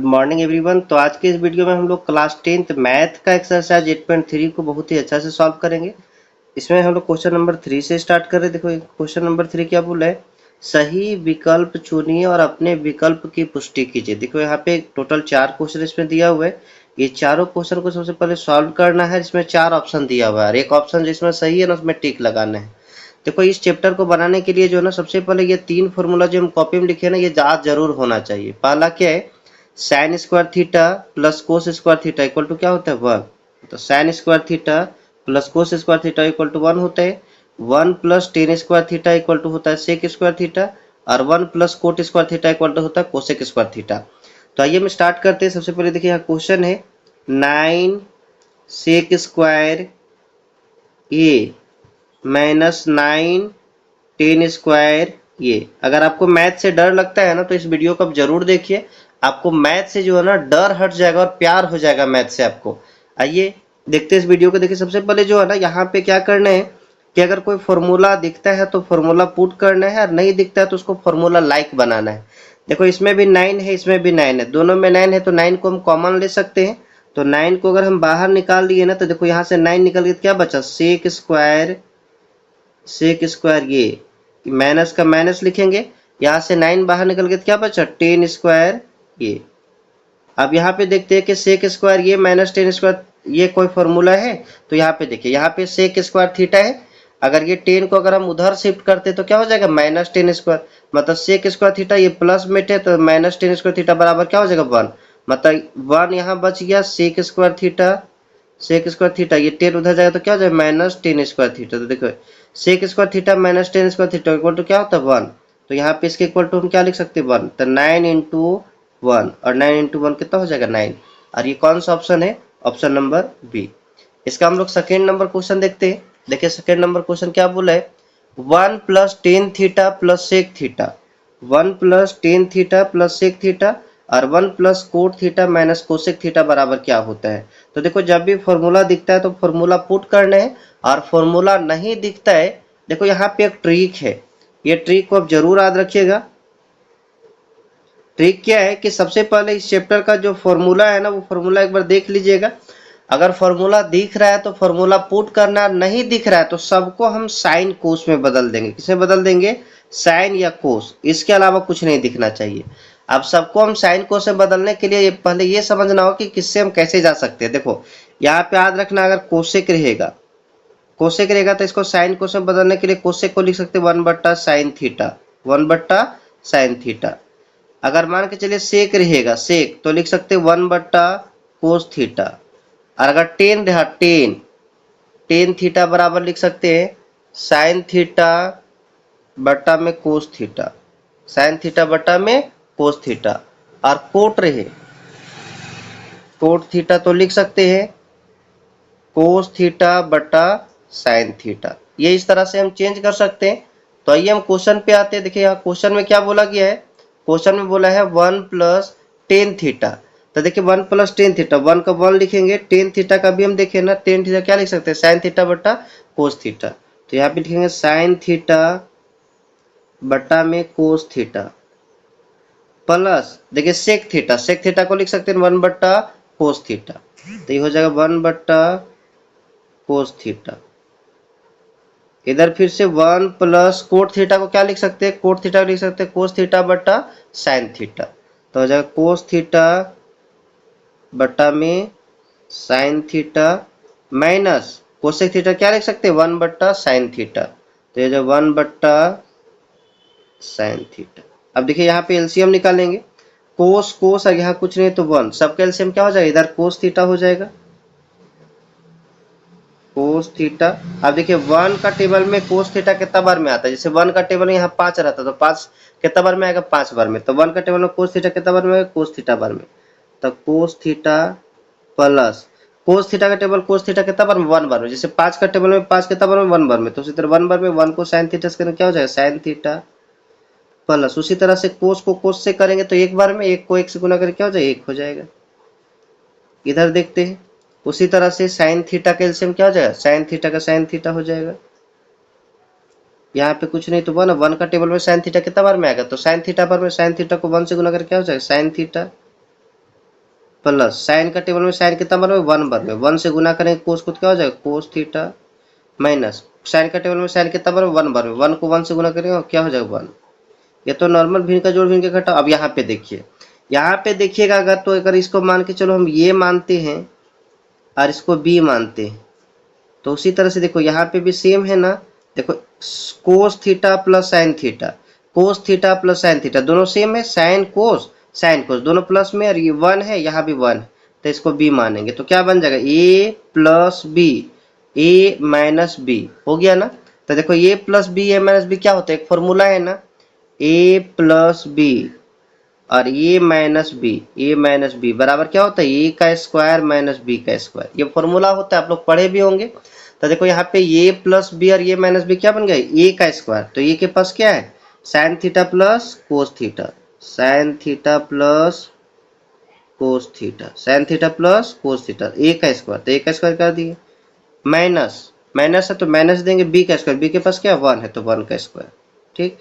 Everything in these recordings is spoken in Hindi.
Morning everyone. तो आज के इस वीडियो में हम लोग क्लास 10th मैथ का एक्सरसाइज 8.3 को बहुत ही अच्छा से सॉल्व करेंगे। इसमें हम लोग क्वेश्चन नंबर 3 से स्टार्ट कर रहे हैं। देखो क्वेश्चन नंबर 3 क्या बोला है, सही विकल्प चुनिए और अपने विकल्प की पुष्टि कीजिए। देखो यहाँ पे टोटल 4 क्वेश्चन इसमें दिया हुआ है। ये चारों क्वेश्चन को सबसे पहले सॉल्व करना है, जिसमें 4 ऑप्शन दिया हुआ है और एक ऑप्शन जिसमें सही है ना उसमें टिक लगाना है। देखो इस चैप्टर को बनाने के लिए जो है ना, सबसे पहले ये 3 फॉर्मूला जो हम कॉपी में लिखे ना, ये याद जरूर होना चाहिए। पहला क्या है, sine square theta plus cos square theta equal to क्या होता है 1। तो sine square theta plus cos square theta equal to 1 होता है। 1 plus tan square theta equal to होता है सेक स्क्वायर थीटा, और 1 plus cot square theta equal to होता है कोसेक स्क्वायर थीटा। तो आइए हम स्टार्ट करते हैं। सबसे पहले देखिए यहाँ क्वेश्चन है 9 सेक स्क्वायर ए माइनस 9 टेन स्क्वायर ये। अगर आपको मैथ से डर लगता है ना तो इस वीडियो को आप जरूर देखिए। आपको मैथ से जो है ना डर हट जाएगा और प्यार हो जाएगा मैथ से आपको। आइए देखते हैं इस वीडियो को। देखिए सबसे पहले जो है ना, यहाँ पे क्या करना है कि अगर कोई फॉर्मूला दिखता है तो फॉर्मूला पुट करना है, और नहीं दिखता है तो उसको फॉर्मूला लाइक बनाना है। देखो इसमें भी 9 है, इसमें भी 9 है, दोनों में 9 है, तो 9 को हम कॉमन ले सकते हैं। तो 9 को अगर हम बाहर निकाल लिए ना तो देखो यहाँ से 9 निकल के क्या बचा, सेक स्क्वायर ये माइनस का माइनस लिखेंगे। यहाँ से 9 बाहर निकल के क्या बचा, टेन स्क्वायर ये। अब यहाँ पे देखते हैं कि सेक स्क्वायर ये माइनस टेन स्क्वायर ये कोई फॉर्मूला है। तो यहाँ पे देखिए, यहाँ पे सेक स्क्वायर थीटा है। अगर ये 10 को अगर हम उधर शिफ्ट करते तो क्या हो जाएगा, माइनस टेन स्क्वायर। मतलब सेक स्क्वायर थीटा ये प्लस में थे तो माइनस टेन स्क्वायर थीटा बराबर क्या हो जाएगा 1। मतलब 1 यहाँ बच गया, सेक स्क्वायर थीटा ये 10 उधर जाएगा तो क्या हो जाएगा, माइनस टेन स्क्वायर थीटा। तो देखो sec square theta minus tan square theta equal to क्या होता है 1। तो यहाँ पे इसके इक्वल टू हम क्या लिख सकते हैं 1। तो 9 इंटू 1, और 9 इंटू 1 कितना हो जाएगा 9। और ये कौन सा ऑप्शन है, ऑप्शन नंबर बी। इसका हम लोग सेकेंड नंबर क्वेश्चन देखते हैं। देखिए सेकेंड नंबर क्वेश्चन क्या बोला है, 1 plus tan theta plus sec theta, 1 plus tan theta plus sec theta और 1 plus cot theta minus cosec theta बराबर क्या होता है। तो देखो जब भी फॉर्मूला दिखता है तो फॉर्मूला पुट करना है, और फॉर्मूला नहीं दिखता है, देखो यहाँ पे एक ट्रिक है, ये ट्रिक को आप जरूर याद रखिएगा। ट्रिक क्या है कि सबसे पहले इस चैप्टर का जो फॉर्मूला है ना, वो फॉर्मूला एक बार देख लीजिएगा। अगर फॉर्मूला दिख रहा है तो फॉर्मूला पुट करना, नहीं दिख रहा है तो सबको हम साइन कोस में बदल देंगे। किसमें बदल देंगे, साइन या कोस, इसके अलावा कुछ नहीं दिखना चाहिए। अब सबको हम साइन कोस में बदलने के लिए पहले ये समझना हो कि किससे हम कैसे जा सकते हैं। देखो यहाँ पे याद रखना, अगर कोसेक रहेगा तो इसको साइन कोस में बदलने के लिए कोसेक को लिख सकते हैं 1/sin थीटा, 1/sin थीटा। अगर मान के चलिए सेक रहेगा, सेक तो लिख सकते हैं 1/cos थीटा। और अगर टेन रहा, टेन थीटा बराबर लिख सकते हैं साइन थीटा बट्टा में कोस थीटा, साइन थीटा बट्टा में कोस थीटा। और कोट रहे, कोट थीटा तो लिख सकते हैं कोस थीटा बट्टा साइन थीटा। ये इस तरह से हम चेंज कर सकते हैं। तो आइए हम क्वेश्चन पे आते हैं। देखिए यहाँ क्वेश्चन में क्या बोला गया है, क्वेश्चन में बोला है 1 प्लस टेन थीटा। तो देखिए 1 प्लस टेन थीटा, 1 का 1 लिखेंगे, टेन थीटा का भी हम देखें ना, टेन थीटा क्या लिख सकते हैं, साइन थीटा बट्टा कोस थीटा। तो यहाँ पे लिखेंगे साइन थीटा बट्टा में कोस थीटा प्लस देखिए सेक थीटा, सेक थीटा को लिख सकते हैं 1/cos थीटा। तो ये हो जाएगा 1/cos थीटा। इधर फिर से 1 प्लस कोट थीटा को क्या लिख सकते हैं, कोट थीटा लिख सकते हैं कोस थीटा बट्टा साइन थीटा। तो हो जाएगा कोस थीटा बट्टा में sine theta minus cosec theta क्या लिख सकते हैं 1/sin थीटा। तो ये जो 1/sin थीटा। अब देखिए यहाँ पे एलसीएम निकालेंगे, कोस कोस और यहाँ कुछ नहीं तो 1, सबका एलसीएम क्या हो जाएगा, इधर कोस थीटा हो जाएगा, कोस थीटा। अब देखिए 1 का टेबल में कोस थीटा कितना बार में आता है, जैसे 1 का टेबल में यहाँ 5 रहता है तो 5 कितना बार में आएगा, 5 बार में। तो 1 का टेबल में कोस थीटा कितना बार में आएगा, कोस थीटा बार में। तो cos theta plus cos theta का टेबल कोस थीटा कितना बार में, 1 बार में। जैसे 5 का टेबल में 5 कितना बार में, 1 बार में। तो उसी तरह 1 बार में 1 को साइन थीटा से करेंगे क्या हो जाएगा, साइन थीटा प्लस उसी तरह से कोस को कोस से करेंगे तो 1 बार में, 1 को 1 से गुना करके क्या हो जाएगा, 1 हो जाएगा। इधर देखते हैं उसी तरह से साइन थीटा का एलसीएम क्या हो जाएगा, साइन थीटा का साइन थीटा हो जाएगा। यहाँ पे कुछ नहीं तो 1 का टेबल में साइन थीटा कितना बार में आएगा, तो साइन थीटा बार में साइन थीटा को 1 से गुना करके क्या हो जाएगा, साइन थीटा प्लस साइन का टेबल में साइन कितना बार में 1 बार में 1 से गुना करेंगे कोस को तो क्या हो जाएगा कोस थीटा माइनस साइन का टेबल में साइन कितना बार में 1 बार में 1 को 1 से गुना करेंगे और क्या हो जाएगा 1। ये तो नॉर्मल भिन्न का जोड़ भिन्न का घटाव। अब यहाँ पे देखिएगा अगर तो अगर इसको मान के चलो हम ये मानते हैं और इसको बी मानते हैं तो उसी तरह से देखो यहाँ पे भी सेम है ना। देखो cos theta plus sine theta cos theta plus sine theta दोनों सेम है साइन कोस दोनों प्लस में और ये 1 है यहाँ भी 1 है तो इसको b मानेंगे तो क्या बन जाएगा a plus B a minus B हो गया ना। तो देखो a plus B a minus B क्या होता है एक फॉर्मूला है ना a प्लस बी और a माइनस बी बराबर क्या होता है a का स्क्वायर माइनस b का स्क्वायर ये फॉर्मूला होता है आप लोग पढ़े भी होंगे। तो देखो यहाँ पे a प्लस बी और a माइनस बी क्या बन गया a का स्क्वायर तो a के पास क्या है sine theta plus cos theta sine theta plus cos theta sine theta plus cos theta a का स्क्वायर तो a का स्क्वायर कर दिए माइनस है तो माइनस देंगे b का स्क्वायर b के पास क्या 1 है तो 1 का स्क्वायर ठीक।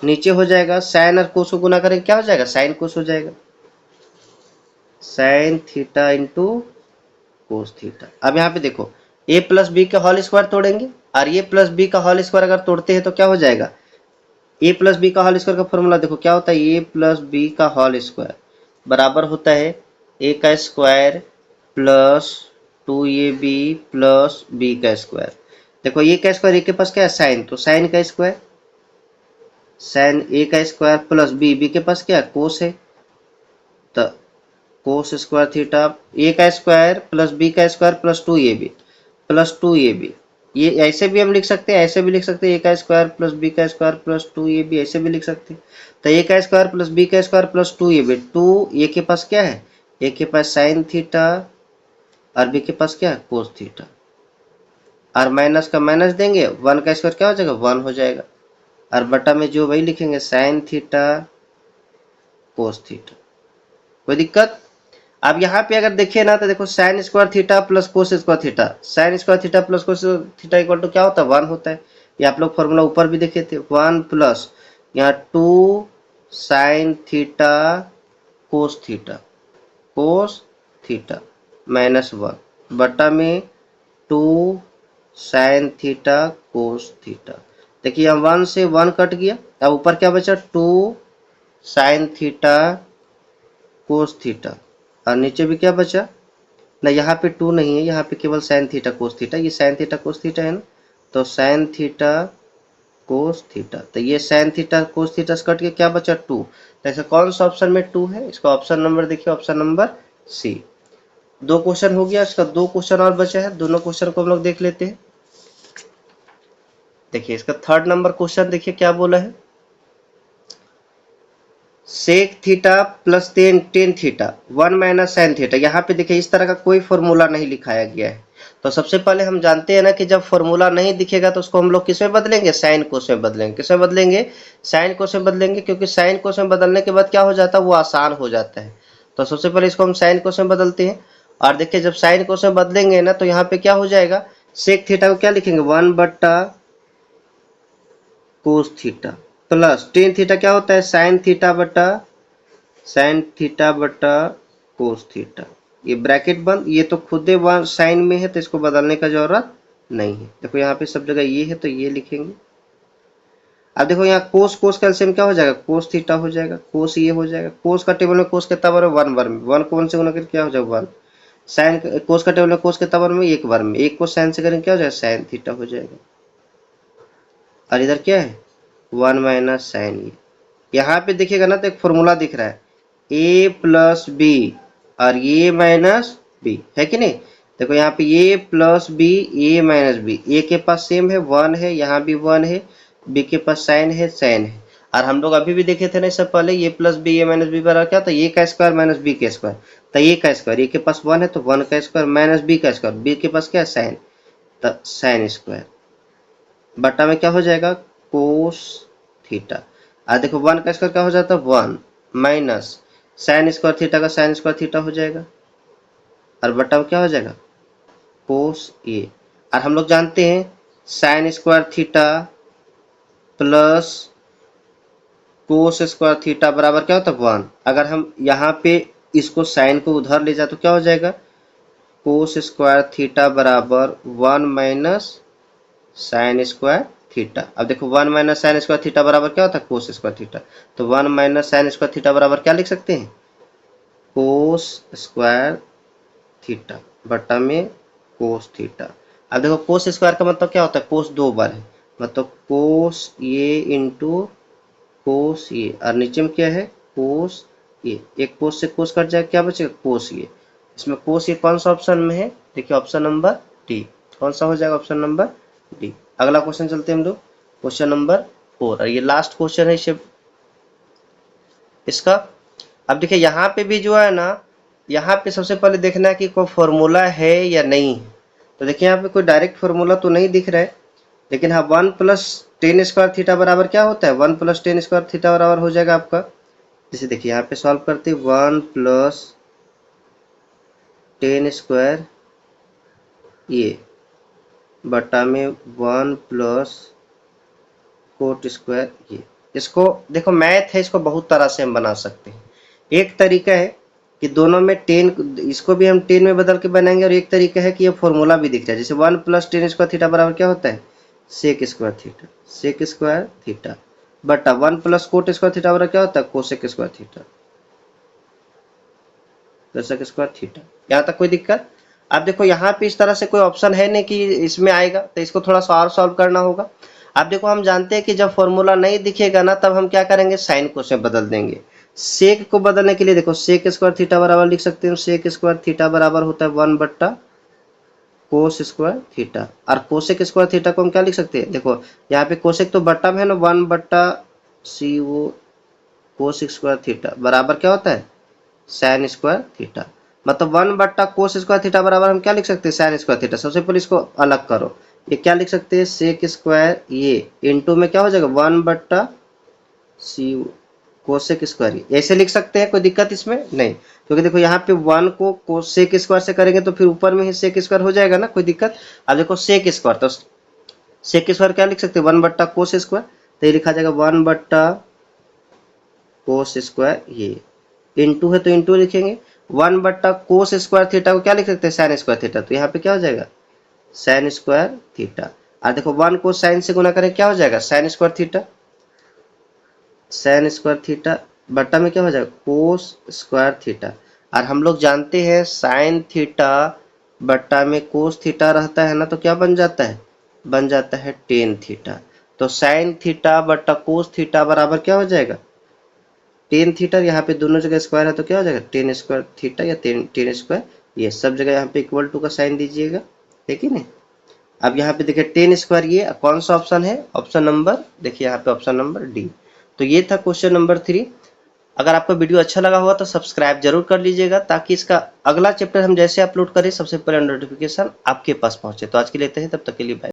नीचे हो जाएगा साइन और कोस को गुना करेंगे क्या हो जाएगा साइन कोस हो जाएगा sine theta into cos theta. अब यहाँ पे देखो a प्लस बी का होल स्क्वायर तोड़ेंगे और a प्लस बी का होल स्क्वायर अगर तोड़ते हैं तो क्या हो जाएगा a प्लस बी का होल स्क्वायर का फॉर्मूला देखो क्या होता है a प्लस बी का होल स्क्वायर बराबर होता है a का square plus 2ab plus b का स्क्वायर। देखो a का स्क्वायर a के पास क्या है साइन तो साइन का स्क्वायर साइन a का स्क्वायर प्लस b के पास क्या है कोस है तो कोस स्क्वायर थीटा a का स्क्वायर प्लस b का स्क्वायर प्लस 2ab ये ऐसे भी हम लिख सकते हैं ऐसे भी लिख सकते हैं a का स्क्वायर प्लस b का स्क्वायर प्लस 2ab ऐसे भी लिख सकते हैं। तो a का स्क्वायर प्लस b का स्क्वायर प्लस 2ab 2 a के पास क्या है a के पास साइन थीटा और b के पास क्या है कोस थीटा और माइनस का माइनस देंगे 1 का स्क्वायर क्या हो जाएगा 1 हो जाएगा और बटा में जो वही लिखेंगे साइन थीटा कोस थीटा कोई दिक्कत। अब यहाँ पे अगर देखिए ना तो देखो sine square theta plus cos square theta sine square theta plus cos theta equal to क्या होता है 1 होता है। ये आप लोग फॉर्मूला ऊपर भी देखे थे 1 प्लस यहाँ 2 sine theta cos theta minus 1 बटा में 2 साइन थीटा कोस थीटा। देखिए हम 1 से 1 कट गया अब ऊपर क्या बचा 2 साइन थीटा कोस थीटा और नीचे भी क्या बचा ना यहाँ पे 2 नहीं है यहाँ पे केवल साइन थीटा कोस थीटा ये साइन थीटा कोस थीटा है ना तो साइन थीटा कोस थीटा तो ये साइन थीटा कोस थीटा से कट के क्या बचा 2 तो ऐसा कौन सा ऑप्शन में 2 है इसका ऑप्शन नंबर देखिए ऑप्शन नंबर सी। 2 क्वेश्चन हो गया इसका 2 क्वेश्चन और बचा है दोनों क्वेश्चन को हम लोग देख लेते हैं। देखिए इसका 3rd नंबर क्वेश्चन देखिए क्या बोला है sec theta plus tan theta 1 minus sine theta. यहाँ पे देखिए इस तरह का कोई फॉर्मूला नहीं लिखाया गया है तो सबसे पहले हम जानते हैं ना कि जब फॉर्मूला नहीं दिखेगा तो उसको हम लोग किस में बदलेंगे साइन कोस में बदलेंगे किस में बदलेंगे साइन कोस में बदलेंगे क्योंकि साइन कोस में बदलने के बाद क्या हो जाता है वो आसान हो जाता है। तो सबसे पहले इसको हम साइन कोस में बदलते हैं और देखिए जब साइन कोस में बदलेंगे ना तो यहाँ पे क्या हो जाएगा सेक थीटा को क्या लिखेंगे 1 बट्टा cos theta plus tan theta क्या होता है साइन थीटा बटा कोस थीटा ये ब्रैकेट बंद ये तो खुद ही साइन में है तो इसको बदलने का जरूरत नहीं है। देखो यहाँ पे सब जगह ये है तो ये लिखेंगे। अब देखो यहाँ कोस का एलसीएम क्या हो जाएगा कोस थीटा हो जाएगा कोस ये हो जाएगा कोस का टेबल में कोस कितना बार है 1 बार में 1 को 1 से गुना करके क्या हो जाएगा 1 साइन कोस का टेबल में कोस कितना बार में 1 बार में 1 को साइन से करेंगे क्या हो जाएगा साइन थीटा हो जाएगा और इधर क्या है 1 माइनस साइन ये। यहाँ पे देखिएगा ना तो एक फॉर्मूला दिख रहा है a प्लस बी और a माइनस बी है कि नहीं। देखो यहाँ पे a plus B a minus B a के पास सेम है 1 है यहाँ भी 1 है b के पास साइन है और हम लोग अभी भी देखे थे ना इससे पहले a plus B a minus B बराबर क्या था a का स्क्वायर माइनस b का स्क्वायर तो a का स्क्वायर a के पास 1 है तो 1 का स्क्वायर माइनस b का स्क्वायर b के पास क्या है साइन तो साइन स्क्वायर बटा में क्या हो जाएगा कोस थीटा और देखो 1 का स्क्वायर क्या हो जाता है 1 माइनस साइन स्क्वायर थीटा का साइन स्क्वायर थीटा हो जाएगा और बटा में क्या हो जाएगा कोस ए और हम लोग जानते हैं sign square theta plus cos square theta बराबर क्या होता है 1। अगर हम यहाँ पे इसको साइन को उधर ले जा तो क्या हो जाएगा, कोस स्क्वायर थीटा बराबर 1 माइनस साइन स्क्वायर थीटा। अब देखो 1 माइनस साइन स्क्वायर थीटा बराबर क्या होता है, कोस स्क्वायर थीटा। तो 1 माइनस साइन स्क्वायर थीटा बराबर क्या लिख सकते हैं, कोस स्क्वायर थीटा बटा में कोस थीटा। अब देखो कोस स्क्वायर का मतलब क्या होता है, कोस 2 बार है, मतलब कोस ये इंटू कोस ये, और नीचे में क्या है, कोस ये। एक कोस से कोस कट जाए, क्या बचेगा, कोस ये। इसमें कोस ये कौन सा ऑप्शन में है, देखिए ऑप्शन नंबर डी। कौन सा हो जाएगा, ऑप्शन नंबर डी। अगला क्वेश्चन चलते हैं हम लोग, क्वेश्चन नंबर 4, और ये लास्ट क्वेश्चन है इसे इसका। अब देखिए यहाँ पे भी जो है ना, यहाँ पे सबसे पहले देखना है कि कोई फॉर्मूला है या नहीं। तो देखिए यहाँ पे कोई डायरेक्ट फॉर्मूला तो नहीं दिख रहा है, लेकिन हाँ 1 प्लस टेन स्क्वायर थीटा बराबर क्या होता है, 1 प्लस टेन स्क्वायर थीटा बराबर हो जाएगा आपका, जैसे देखिए यहाँ पे सॉल्व करते हैं 1 प्लस टेन स्क्वायर ये बटा में 1 प्लस कोट स्क्वायर ये। इसको देखो मैथ है, इसको बहुत तरह से हम बना सकते हैं। एक तरीका है कि दोनों में 10, इसको भी हम 10 में बदल के बनाएंगे, और एक तरीका है कि ये फॉर्मूला भी दिख जाए, जैसे 1 प्लस टेन स्क्वायर थीटा बराबर क्या होता है, sec square theta, sec square theta बटा 1 प्लस कोट स्क्वायर थीटा बराबर क्या होता है, cosec square theta, cosec square theta. यहाँ तक कोई दिक्कत। अब देखो यहाँ पे इस तरह से कोई ऑप्शन है नहीं कि इसमें आएगा, तो इसको थोड़ा सा और सॉल्व करना होगा। अब देखो हम जानते हैं कि जब फॉर्मूला नहीं दिखेगा ना, तब हम क्या करेंगे, साइन को से बदल देंगे। सेक को बदलने के लिए देखो सेक स्क्वायर थीटा बराबर लिख सकते हैं, सेक स्क्वायर थीटा बराबर होता है 1 बट्टा कोस स्क्वायर थीटा, और कोसेक स्क्वायर थीटा को हम क्या लिख सकते हैं, देखो यहाँ पे कोसेक तो बट्टा में है ना, 1 बट्टा सी ओ कोस स्क्वायर थीटा बराबर क्या होता है, साइन स्क्वायर थीटा। मतलब 1 बट्टा कोस स्क्वायर थीटा बराबर हम क्या लिख सकते हैं, साइन स्क्वायर थीटा। सबसे पहले इसको अलग करो, ये क्या लिख सकते हैं, सेक स्क्वायर ये इनटू में क्या हो जाएगा, 1 बट्टा सी कोसेक स्क्वायर, ऐसे लिख सकते हैं, कोई दिक्कत इसमें नहीं। क्योंकि देखो यहाँ पे 1 को कोसेक स्क्वायर से करेंगे तो फिर ऊपर में ही सेक स्क्वायर हो जाएगा ना, कोई दिक्कत। अब देखो सेक स्क्वायर, तो सेक स्क्वायर क्या लिख सकते हैं, 1 बट्टा कोस स्क्वायर, तो ये लिखा जाएगा 1 बट्टा कोस स्क्वायर ये, इंटू है तो इंटू लिखेंगे, 1 बट्टा कोस स्क्वायर थीटा को क्या लिख सकते हैं, साइन स्क्वायर थीटा, तो यहाँ पे क्या हो जाएगा, साइन स्क्वायर थीटा। और देखो 1 को साइन से गुना करें क्या हो जाएगा, sign square theta, sine square theta बट्टा में क्या हो जाएगा, कोस स्क्वायर थीटा। और हम लोग जानते हैं साइन थीटा बट्टा में कोस थीटा रहता है ना, तो क्या बन जाता है, बन जाता है टेन थीटा। तो साइन थीटा बट्टा कोस थीटा बराबर क्या हो जाएगा, टेन थीटा। यहाँ पे दोनों जगह स्क्वायर है तो क्या हो जाएगा, टेन स्क्वायर थीटा या टेन स्क्वायर, ये सब जगह यहाँ पे इक्वल टू का साइन दीजिएगा, ठीक है ना। अब यहाँ पे देखिए टेन स्क्वायर ये कौन सा ऑप्शन है, ऑप्शन नंबर, देखिए यहाँ पे ऑप्शन नंबर डी। तो ये था क्वेश्चन नंबर 3। अगर आपको वीडियो अच्छा लगा हुआ तो सब्सक्राइब जरूर कर लीजिएगा, ताकि इसका अगला चैप्टर हम जैसे अपलोड करें सबसे पहले नोटिफिकेशन आपके पास पहुंचे। तो आज के लिए इतना ही, तब तक के लिए बाय।